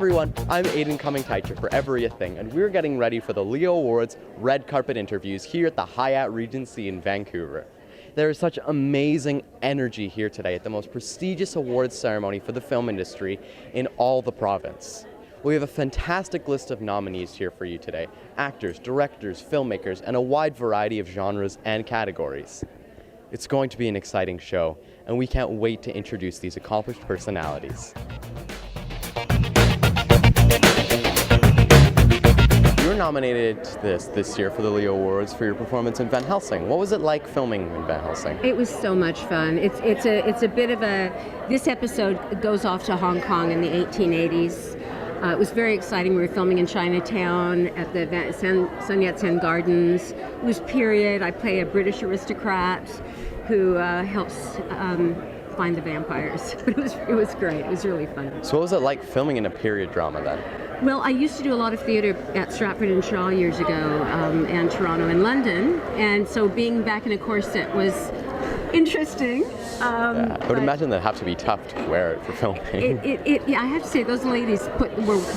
everyone, I'm cumming-teicher for eveRIAthing, and we're getting ready for the Leo Awards red carpet interviews here at the Hyatt Regency in Vancouver. There is such amazing energy here today at the most prestigious awards ceremony for the film industry in all the province. We have a fantastic list of nominees here for you today: actors, directors, filmmakers, and a wide variety of genres and categories. It's going to be an exciting show, and we can't wait to introduce these accomplished personalities. You were nominated this year for the Leo Awards for your performance in Van Helsing. What was it like filming in Van Helsing? It was so much fun. It's a bit of a. This episode goes off to Hong Kong in the 1880s. It was very exciting. We were filming in Chinatown at the Sun Yat-sen Gardens. It was period. I play a British aristocrat who helps find the vampires. It was great. It was really fun. So what was it like filming in a period drama then? Well, I used to do a lot of theatre at Stratford and Shaw years ago, and Toronto and London, and so being back in a corset was interesting. I would imagine that'd have to be tough to wear it for filming. Yeah, I have to say those ladies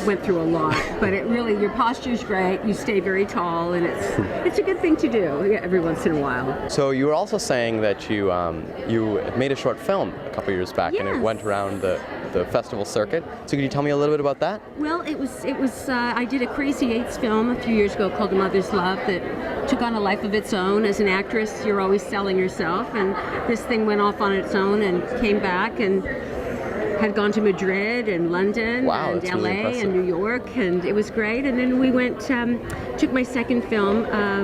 went through a lot, but it really, your posture's great. You stay very tall, and it's a good thing to do every once in a while. So you were also saying that you made a short film a couple years back, yes. And it went around the festival circuit. So could you tell me a little bit about that? Well, it was. I did a Crazy Eights film a few years ago called A Mother's Love that took on a life of its own. As an actress, you're always selling yourself, and this thing went off on its own and came back and had gone to Madrid and London and LA really and New York, and it was great. And then we went, took my second film,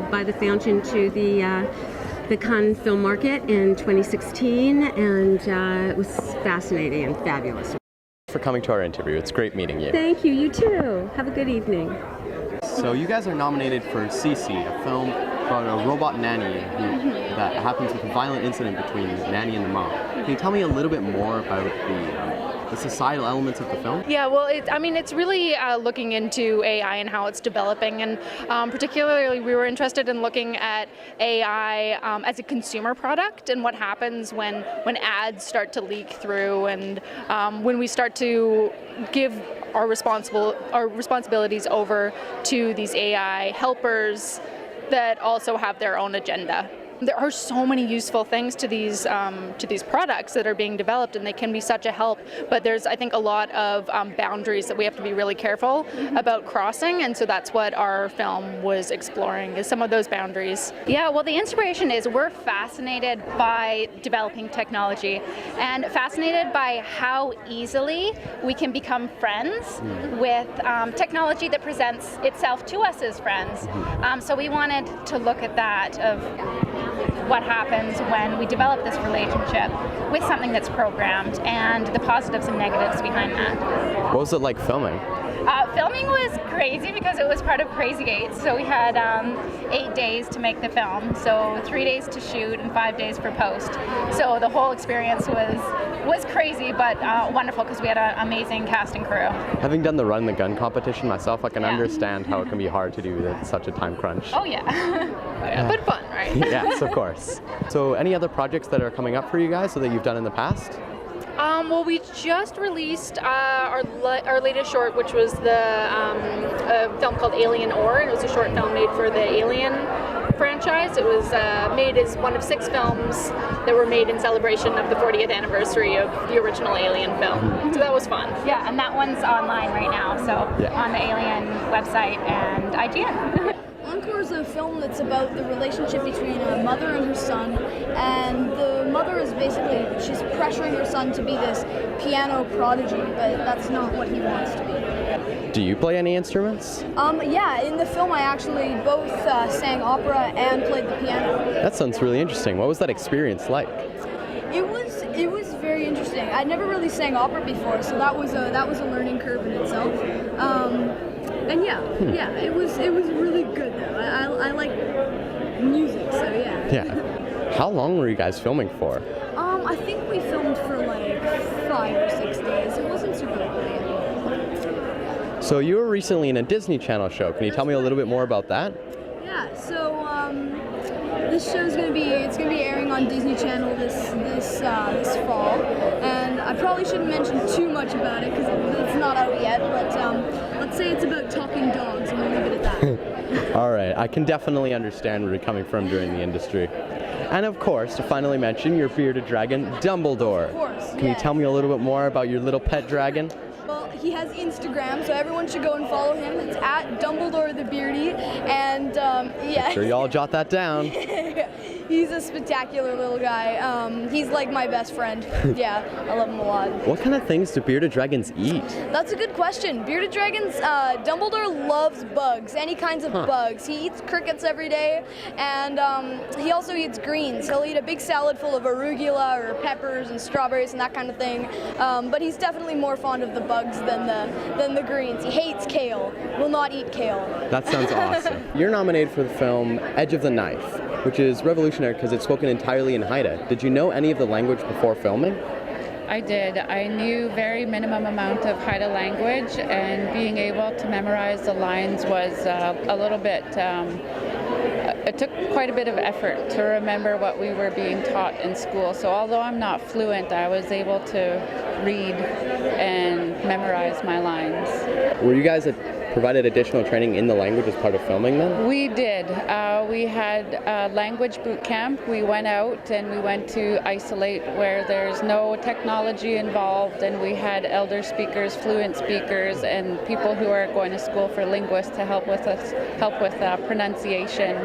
By the Fountain, to the Cannes Film Market in 2016, and it was fascinating and fabulous. For coming to our interview. It's great meeting you. Thank you. You too. Have a good evening. So you guys are nominated for Cece, a film about a robot nanny that happens with a violent incident between the nanny and the mom. Can you tell me a little bit more about the societal elements of the film? Yeah, well, it's really looking into AI and how it's developing, and particularly we were interested in looking at AI as a consumer product and what happens when ads start to leak through, and when we start to give our responsibilities over to these AI helpers that also have their own agenda. There are so many useful things to these products that are being developed, and they can be such a help. But there's, I think, a lot of boundaries that we have to be really careful about crossing, and so that's what our film was exploring, is some of those boundaries. Yeah, well, the inspiration is we're fascinated by developing technology and fascinated by how easily we can become friends with technology that presents itself to us as friends. So we wanted to look at that of what happens when we develop this relationship with something that's programmed, and the positives and negatives behind that. What was it like filming? Filming was crazy because it was part of Crazy Eights, so we had 8 days to make the film, so 3 days to shoot and 5 days for post. So the whole experience was crazy, but wonderful because we had an amazing cast and crew. Having done the Run the Gun competition myself, I can understand how it can be hard to do with such a time crunch. Oh yeah. But fun, right? Yes, of course. So any other projects that are coming up for you guys, so that you've done in the past? Well, we just released our latest short, which was a film called Alien Ore, and it was a short film made for the Alien franchise. It was made as one of 6 films that were made in celebration of the 40th anniversary of the original Alien film. So that was fun. Yeah, and that one's online right now, so on the Alien website and IGN. Encore is a film that's about the relationship between a mother and her son, and the mother is she's pressuring her son to be this piano prodigy, but that's not what he wants to be. Do you play any instruments? Yeah, in the film I actually both sang opera and played the piano. That sounds really interesting. What was that experience like? It was very interesting. I'd never really sang opera before, so that was a learning curve in itself. And it was really good though. I like music, so yeah. Yeah. How long were you guys filming for? I think we filmed for like 5 or 6 days. It wasn't super long. So you were recently in a Disney Channel show. Can you tell me a little bit more about that? Yeah. So this show's gonna be airing on Disney Channel this fall, and I probably shouldn't mention too much about it because it's not out yet, but let's say it's about talking dogs, and we'll leave it at that. All right, I can definitely understand where you're coming from during the industry. And of course, to finally mention your bearded dragon, Dumbledore. Of course, Can you tell me a little bit more about your little pet dragon? Well, he has Instagram, so everyone should go and follow him. It's at Dumbledore the Beardy, and yeah. Sure you all jot that down. He's a spectacular little guy. He's like my best friend. Yeah, I love him a lot. What kind of things do bearded dragons eat? That's a good question. Bearded dragons, Dumbledore loves bugs, any kinds of bugs. He eats crickets every day, and he also eats greens. He'll eat a big salad full of arugula or peppers and strawberries and that kind of thing. But he's definitely more fond of the bugs than the greens. He hates kale, will not eat kale. That sounds awesome. You're nominated for the film Edge of the Knife, which is revolutionary because it's spoken entirely in Haida. Did you know any of the language before filming? I did. I knew very minimum amount of Haida language, and being able to memorize the lines was a little bit, it took quite a bit of effort to remember what we were being taught in school. So although I'm not fluent, I was able to read and memorize my lines. Were you guys provided additional training in the language as part of filming then? We did. We had a language boot camp. We went out and we went to isolate where there's no technology involved, and we had elder speakers, fluent speakers, and people who are going to school for linguists to help with pronunciation,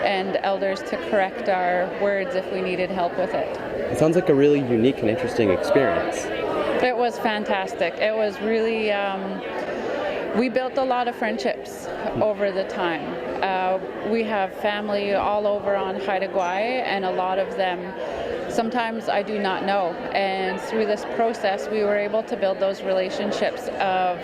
and elders to correct our words if we needed help with it. It sounds like a really unique and interesting experience. It was fantastic. It was really, we built a lot of friendships over the time. We have family all over on Haida Gwaii, and a lot of them sometimes I do not know. And through this process, we were able to build those relationships of,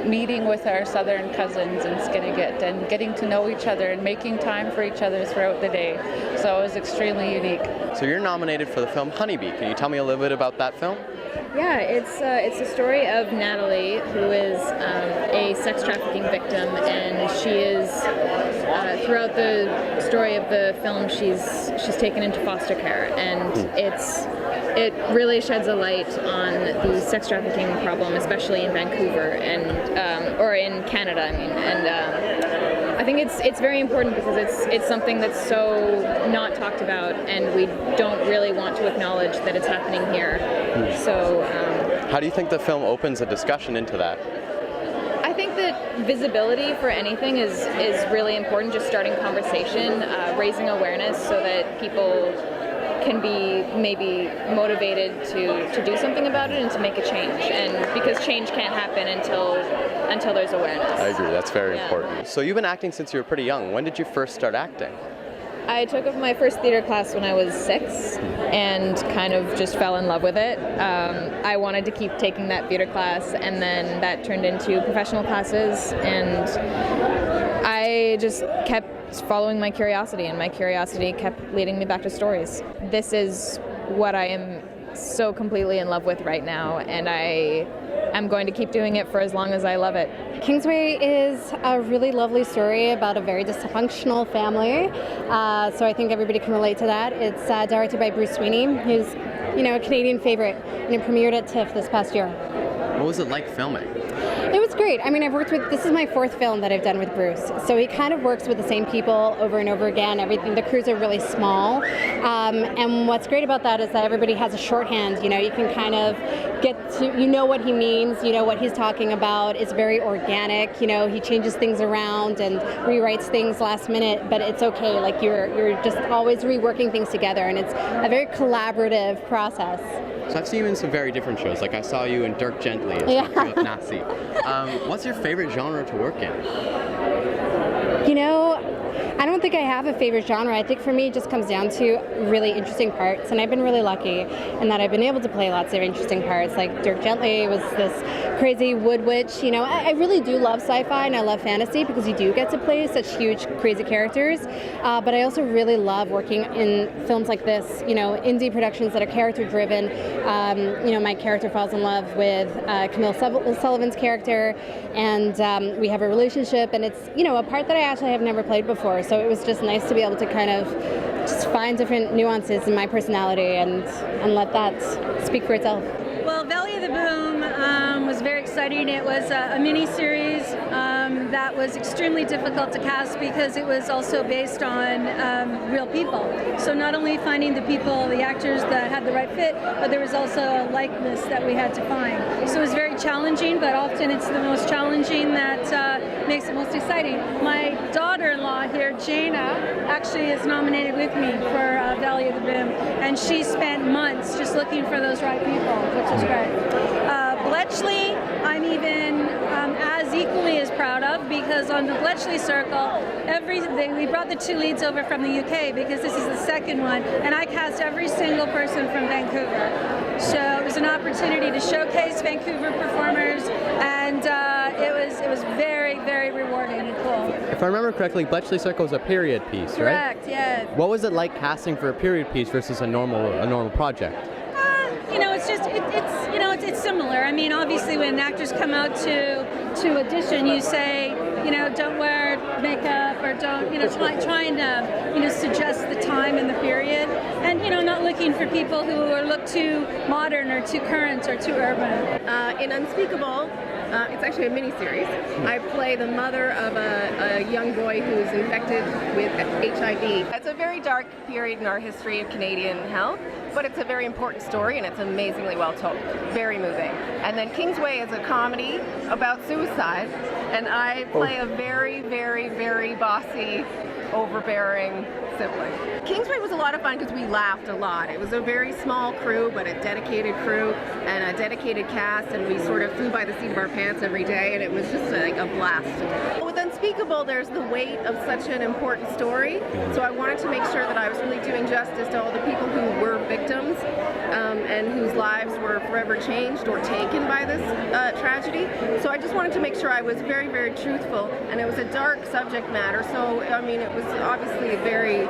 meeting with our southern cousins in Skinnigat and getting to know each other and making time for each other throughout the day. So it was extremely unique. So you're nominated for the film Honeybee. Can you tell me a little bit about that film? Yeah, it's the story of Natalie, who is a sex trafficking victim, and she is throughout the story of the film, she's taken into foster care, and it really sheds a light on the sex trafficking problem, especially in Vancouver and or in Canada. I mean, and I think it's very important because it's something that's so not talked about, and we don't really want to acknowledge that it's happening here. So, how do you think the film opens a discussion into that? I think that visibility for anything is really important. Just starting conversation, raising awareness, so that people can be maybe motivated to do something about it and to make a change. And because change can't happen until there's awareness. I agree. That's very important. So you've been acting since you were pretty young. When did you first start acting? I took up my first theater class when I was 6 and kind of just fell in love with it. I wanted to keep taking that theater class, and then that turned into professional classes, and I just kept following my curiosity, and my curiosity kept leading me back to stories. This is what I am so completely in love with right now, and I'm going to keep doing it for as long as I love it. Kingsway is a really lovely story about a very dysfunctional family, so I think everybody can relate to that. It's directed by Bruce Sweeney, who's a Canadian favorite, and it premiered at TIFF this past year. What was it like filming? It was great. I mean, this is my 4th film that I've done with Bruce, so he kind of works with the same people over and over again. The crews are really small, and what's great about that is that everybody has a shorthand. You can kind of get to, what he means, what he's talking about. It's very organic. He changes things around and rewrites things last minute, but it's okay. Like you're just always reworking things together, and it's a very collaborative process. So I've seen you in some very different shows. Like I saw you in Dirk Gently as Nasi. What's your favorite genre to work in? I don't think I have a favorite genre. I think for me it just comes down to really interesting parts, and I've been really lucky in that I've been able to play lots of interesting parts. Like Dirk Gently was this crazy wood witch. I really do love sci-fi and I love fantasy because you do get to play such huge, crazy characters. But I also really love working in films like this, indie productions that are character-driven. My character falls in love with Camille Sullivan's character, and we have a relationship, and it's, a part that I actually have never played before. So it was just nice to be able to kind of just find different nuances in my personality and let that speak for itself. Well, Well, Valley of the Boom was very exciting. It was a mini-series that was extremely difficult to cast because it was also based on real people. So not only finding the people, the actors that had the right fit, but there was also a likeness that we had to find. So it was very challenging, but often it's the most challenging that makes it most exciting. My daughter-in-law here, Jana, actually is nominated with me for Valley of the Boom, and she spent months just looking for those right people, which is great. Bletchley, I'm even as equally as proud of, because on the Bletchley Circle, we brought the 2 leads over from the UK because this is the second one, and I cast every single person from Vancouver. So it was an opportunity to showcase Vancouver performers, and it was very, very rewarding and cool. If I remember correctly, Bletchley Circle is a period piece, right? Correct, yeah. What was it like casting for a period piece versus a normal project? It's similar. I mean, obviously, when actors come out to audition, you say, don't wear makeup or don't, trying to, suggest the time and the period, and not looking for people who look too modern or too current or too urban. In Unspeakable, it's actually a mini-series. I play the mother of a young boy who's infected with HIV. It's a very dark period in our history of Canadian health, but it's a very important story and it's amazingly well told. Very moving. And then Kingsway is a comedy about suicide, and I play a very, very, very bossy, overbearing sibling. Kingsway was a lot of fun because we laughed a lot. It was a very small crew, but a dedicated crew and a dedicated cast, and we sort of flew by the seat of our pants every day, and it was just like a blast. With Unspeakable, there's the weight of such an important story, so I wanted to make sure that I was really doing justice to all the people who were victims and whose lives were forever changed or taken by this tragedy. So I just wanted to make sure I was very, very truthful, and it was a dark subject matter, so I mean, it was obviously a very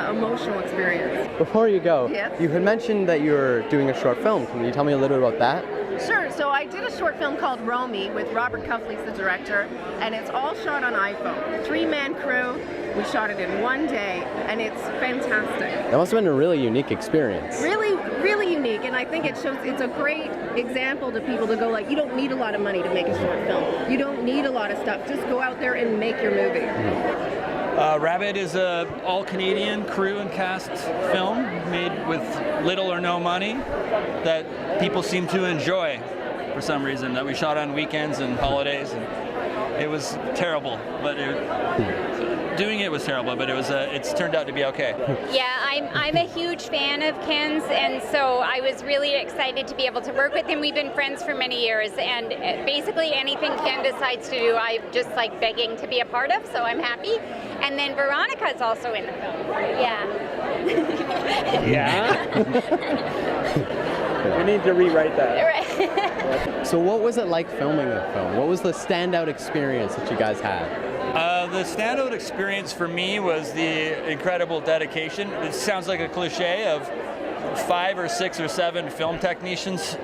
emotional experience. Before you go, Yes? you had mentioned that you were doing a short film. Can you tell me a little bit about that? Sure, so I did a short film called Romy with Robert Cuffley's the director, and it's all shot on iPhone. 3-man crew, we shot it in one day, and it's fantastic. That must have been a really unique experience. Really, really unique, and I think it's a great example to people to go like, you don't need a lot of money to make a short film. You don't need a lot of stuff, just go out there and make your movie. Rabbit is a all-Canadian crew and cast film made with little or no money that people seem to enjoy for some reason, that we shot on weekends and holidays. And it was terrible, but doing it was terrible, but it's turned out to be okay. Yeah, I'm a huge fan of Ken's, and so I was really excited to be able to work with him. We've been friends for many years, and basically anything Ken decides to do, I'm just like begging to be a part of, so I'm happy. And then Veronica's also in the film. Yeah. Yeah? We need to rewrite that. Right. So what was it like filming the film? What was the standout experience that you guys had? The standout experience for me was the incredible dedication. It sounds like a cliche of 5 or 6 or 7 film technicians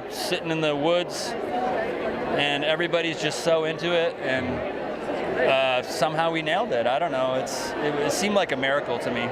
sitting in the woods, and everybody's just so into it, and somehow we nailed it. I don't know. It seemed like a miracle to me.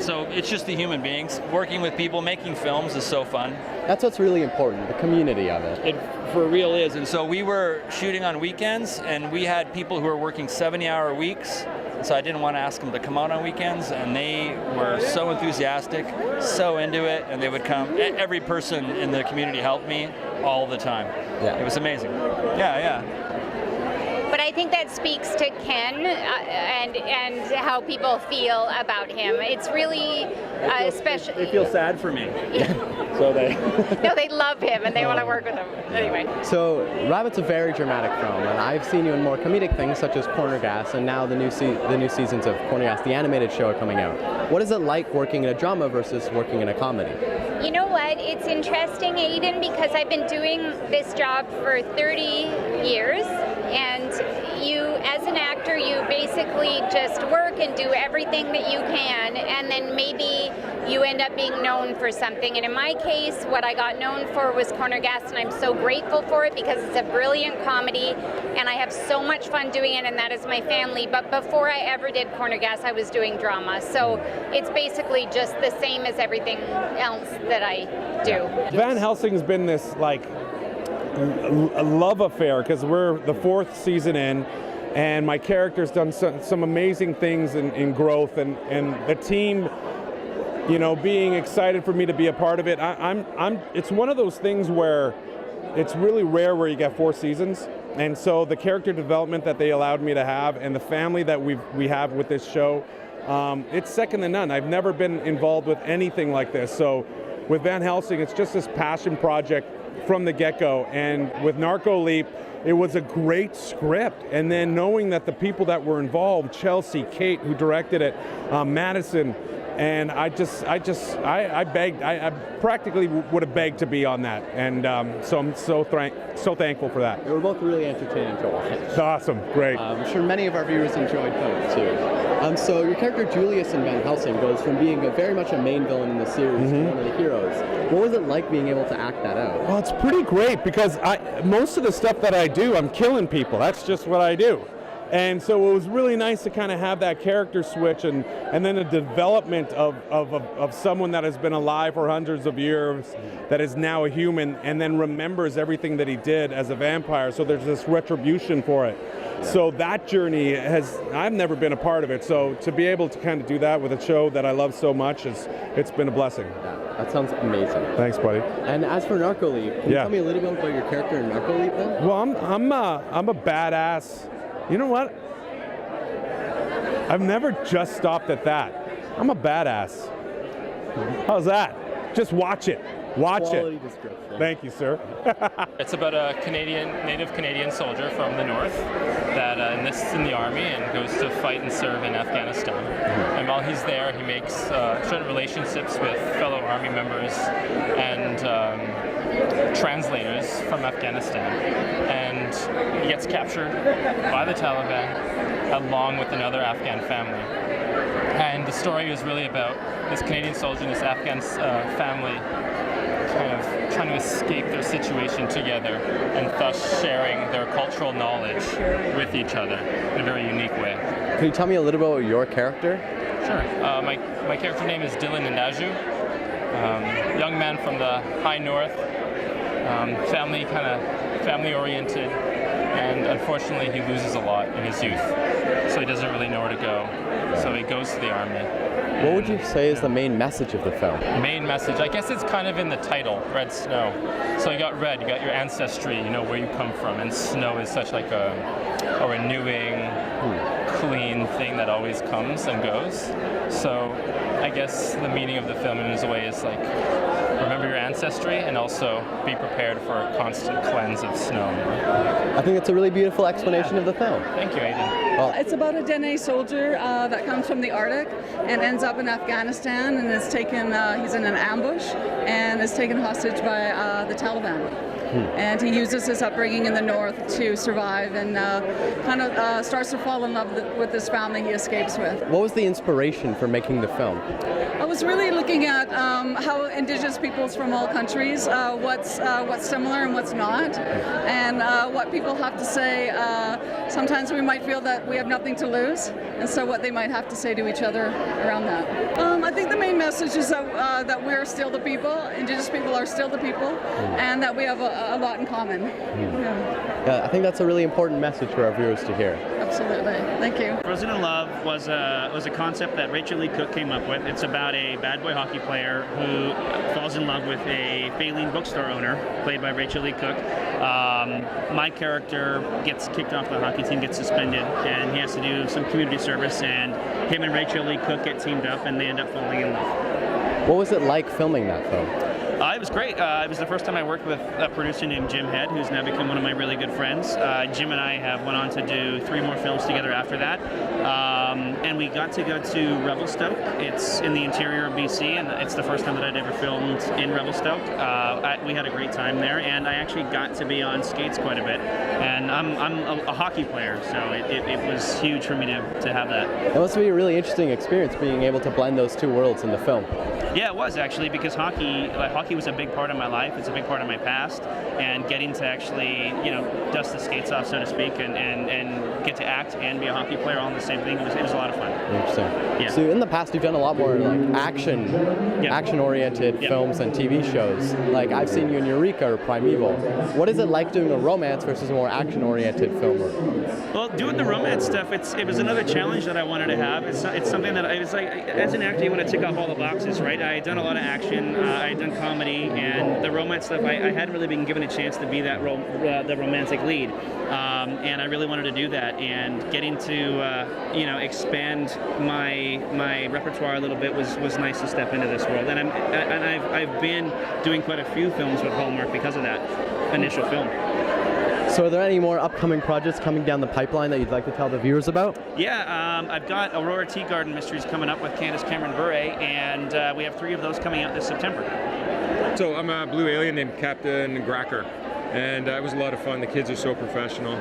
So it's just the human beings. Working with people, making films is so fun. That's what's really important, the community of it. It for real is. And so we were shooting on weekends, and we had people who were working 70-hour weeks. So I didn't want to ask them to come out on weekends, and they were so enthusiastic, so into it, and they would come. Every person in the community helped me all the time. Yeah. It was amazing. Yeah. But I think that speaks to Ken and how people feel about him. It's really special. They feel sad for me. So No, they love him and they want to work with him. Anyway. So Rabbit's a very dramatic film, and I've seen you in more comedic things such as Corner Gas, and now the new seasons of Corner Gas, the animated show, are coming out. What is it like working in a drama versus working in a comedy? You know what? It's interesting, Aiden, because I've been doing this job for 30 years, and as an actor, you basically just work and do everything that you can, and then maybe you end up being known for something. And in my case, what I got known for was Corner Gas, and I'm so grateful for it because it's a brilliant comedy, and I have so much fun doing it, and that is my family. But before I ever did Corner Gas, I was doing drama, so it's basically just the same as everything else that I do. Van Helsing's been this like a love affair because we're the 4th season in, and my character's done some amazing things in growth, and the team, you know, being excited for me to be a part of it. It's one of those things where it's really rare where you get 4 seasons, and so the character development that they allowed me to have and the family that we have with this show, it's second to none. I've never been involved with anything like this. So with Van Helsing, it's just this passion project from the get-go, and with Narco Leap, it was a great script, and then knowing that the people that were involved, Chelsea, Kate, who directed it, Madison, and I begged, I practically would have begged to be on that, and so I'm so thankful for that. They were both really entertaining to watch. Awesome, great. I'm sure many of our viewers enjoyed both too. So your character Julius in Van Helsing goes from being very much a main villain in the series to one of the heroes. What was it like being able to act that out? Well, it's pretty great because most of the stuff that I do, I'm killing people. That's just what I do. And so it was really nice to kind of have that character switch and then a development of someone that has been alive for hundreds of years, that is now a human, and then remembers everything that he did as a vampire. So there's this retribution for it. So that journey I've never been a part of it. So to be able to kind of do that with a show that I love so much, it's been a blessing. Yeah, that sounds amazing. Thanks, buddy. And as for Narco Leap, can you tell me a little bit about your character in Narco Leap then? Well, I'm a badass. You know what? I've never just stopped at that. I'm a badass. How's that? Just watch it. Watch Quality it. description. Thank you, sir. It's about a native Canadian soldier from the north that enlists in the army and goes to fight and serve in Afghanistan. And while he's there, he makes certain relationships with fellow army members and translators from Afghanistan. And he gets captured by the Taliban along with another Afghan family. And the story is really about this Canadian soldier and this Afghan family kind of trying to escape their situation together and thus sharing their cultural knowledge with each other in a very unique way. Can you tell me a little bit about your character? Sure. My character name is Dylan Ndaju, young man from the high north, family oriented, and unfortunately he loses a lot in his youth, so he doesn't really know where to go. So he goes to the army. What would you say is the main message of the film? Main message, I guess it's kind of in the title, Red Snow. So you got red, you got your ancestry, you know where you come from, and snow is such like a renewing, clean thing that always comes and goes. So I guess the meaning of the film in a way is like, remember your ancestry and also be prepared for a constant cleanse of snow. I think it's a really beautiful explanation of the film. Thank you, Aiden. Well, it's about a Dene soldier that comes from the Arctic and ends up in Afghanistan and is taken, he's in an ambush and is taken hostage by the Taliban. And he uses his upbringing in the north to survive and starts to fall in love with this family he escapes with. What was the inspiration for making the film? I was really looking at how Indigenous peoples from all countries, what's similar and what's not, and what people have to say. Sometimes we might feel that we have nothing to lose, and so what they might have to say to each other around that. I think the main message is that we're still the people, Indigenous people are still the people, and that we have a lot in common. Yeah, I think that's a really important message for our viewers to hear. Absolutely. Thank you. Frozen in Love was a concept that Rachel Lee Cook came up with. It's about a bad boy hockey player who falls in love with a failing bookstore owner, played by Rachel Lee Cook. My character gets kicked off the hockey team, gets suspended, and he has to do some community service, and him and Rachel Lee Cook get teamed up and they end up falling in love. What was it like filming that film? It was great. It was the first time I worked with a producer named Jim Head, who's now become one of my really good friends. Jim and I have went on to do 3 more films together after that. And we got to go to Revelstoke. It's in the interior of BC, and it's the first time that I'd ever filmed in Revelstoke. We had a great time there, and I actually got to be on skates quite a bit. And I'm a hockey player, so it was huge for me to have that. That must be a really interesting experience, being able to blend those 2 worlds in the film. Yeah, it was actually, because hockey was a big part of my life. It's a big part of my past, and getting to actually, dust the skates off, so to speak, and get to act and be a hockey player all in the same thing. It was a lot of fun. Interesting. Yeah. So in the past, you've done a lot more like action-oriented films and TV shows. Like I've seen you in Eureka or Primeval. What is it like doing a romance versus a more action-oriented film? Well, doing the romance stuff, it was another challenge that I wanted to have. It's something that it's like, as an actor, you want to tick off all the boxes, right? I had done a lot of action, I had done comedy, and the romance stuff, I hadn't really been given a chance to be that the romantic lead. And I really wanted to do that, and getting to expand my repertoire a little bit was nice to step into this world. And I've been doing quite a few films with Hallmark because of that initial film. So are there any more upcoming projects coming down the pipeline that you'd like to tell the viewers about? Yeah, I've got Aurora Tea Garden Mysteries coming up with Candace Cameron Bure, and we have 3 of those coming out this September. So I'm a blue alien named Captain Gracker, and it was a lot of fun. The kids are so professional.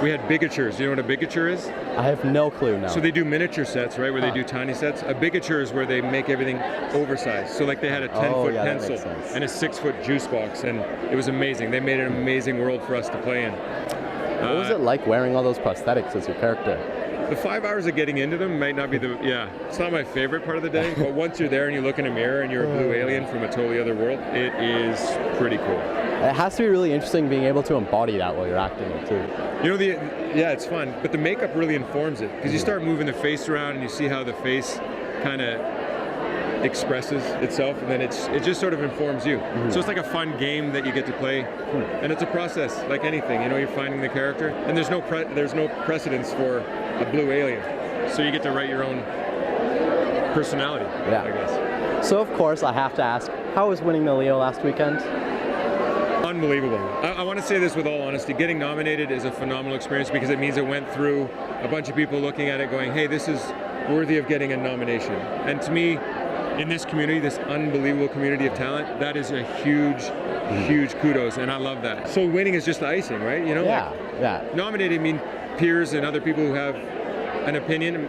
We had bigatures. Do you know what a bigature is? I have no clue now. So they do miniature sets, right, where they do tiny sets. A bigature is where they make everything oversized. So like they had a 10-foot pencil and a 6-foot juice box, and it was amazing. They made an amazing world for us to play in. What was it like wearing all those prosthetics as your character? The 5 hours of getting into them might not be it's not my favorite part of the day, but once you're there and you look in a mirror and you're a blue alien from a totally other world, it is pretty cool. It has to be really interesting being able to embody that while you're acting it too. It's fun, but the makeup really informs it, because you start moving the face around and you see how the face kind of expresses itself, and then it just sort of informs you. So it's like a fun game that you get to play, and it's a process like anything. You're finding the character, and there's no precedence for a blue alien, so you get to write your own personality. Yeah. I guess. So of course I have to ask, how was winning the Leo last weekend? Unbelievable. I want to say this with all honesty. Getting nominated is a phenomenal experience, because it means it went through a bunch of people looking at it going, hey, this is worthy of getting a nomination. And to me, in this community, this unbelievable community of talent, that is a huge kudos, and I love that. So winning is just the icing, right? Yeah. Nominated means peers and other people who have an opinion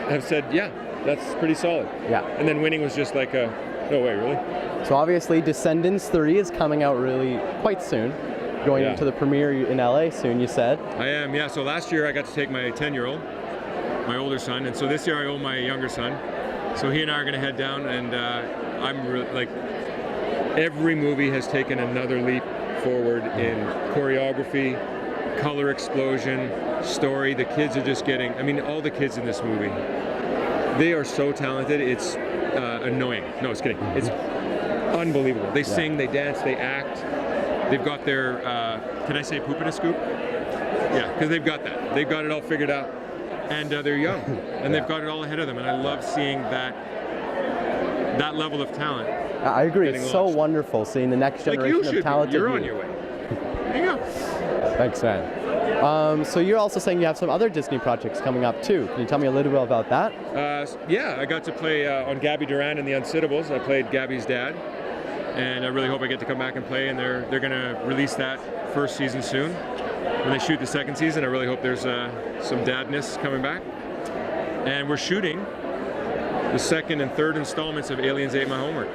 have said, yeah, that's pretty solid. Yeah. And then winning was just like no way, really? So obviously Descendants 3 is coming out really quite soon. Going into the premiere in LA soon, you said. I am, yeah. So last year I got to take my 10-year-old, my older son, and so this year I owe my younger son. So he and I are going to head down, and I'm really, every movie has taken another leap forward in choreography, color explosion, story. The kids are just getting, all the kids in this movie, they are so talented, it's annoying. No, it's kidding. It's unbelievable. They sing, they dance, they act. They've got their, can I say poop in a scoop? Yeah, because they've got that. They've got it all figured out. And they're young, and they've got it all ahead of them, and I love seeing that level of talent. I agree. It's so wonderful seeing the next generation of talented You're on your way. There you go. Thanks, man. So you're also saying you have some other Disney projects coming up too. Can you tell me a little bit about that? Yeah, I got to play on Gabby Duran in The Unsittables. I played Gabby's dad, and I really hope I get to come back and play. And they're going to release that first season soon. When they shoot the second season, I really hope there's some dadness coming back. And we're shooting the second and third installments of Aliens Ate My Homework.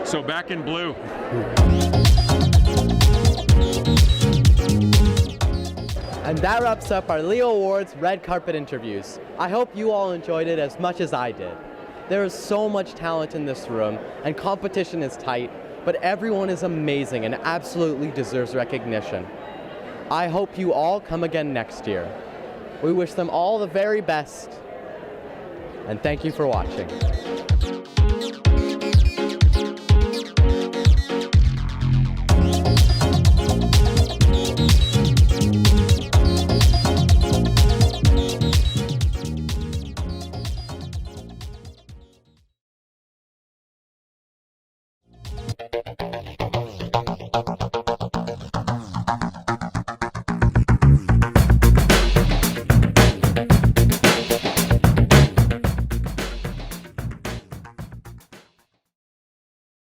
So back in blue. And that wraps up our Leo Awards red carpet interviews. I hope you all enjoyed it as much as I did. There is so much talent in this room, and competition is tight, but everyone is amazing and absolutely deserves recognition. I hope you all come again next year. We wish them all the very best, and thank you for watching.